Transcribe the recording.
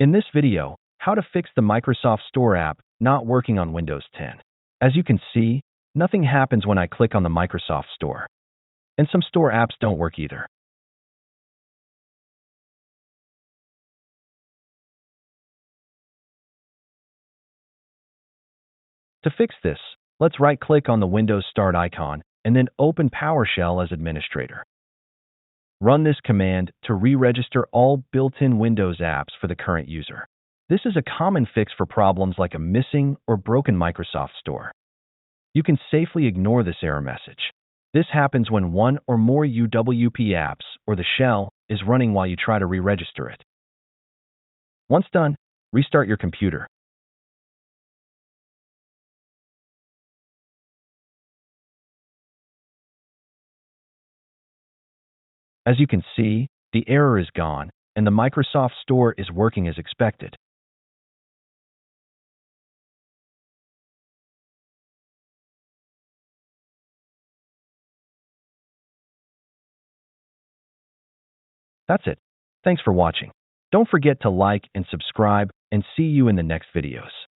In this video, how to fix the Microsoft Store app not working on Windows 10. As you can see, nothing happens when I click on the Microsoft Store. And some Store apps don't work either. To fix this, let's right-click on the Windows Start icon and then open PowerShell as administrator. Run this command to re-register all built-in Windows apps for the current user. This is a common fix for problems like a missing or broken Microsoft Store. You can safely ignore this error message. This happens when one or more UWP apps or the shell is running while you try to re-register it. Once done, restart your computer. As you can see, the error is gone and the Microsoft Store is working as expected. That's it. Thanks for watching. Don't forget to like and subscribe, and see you in the next videos.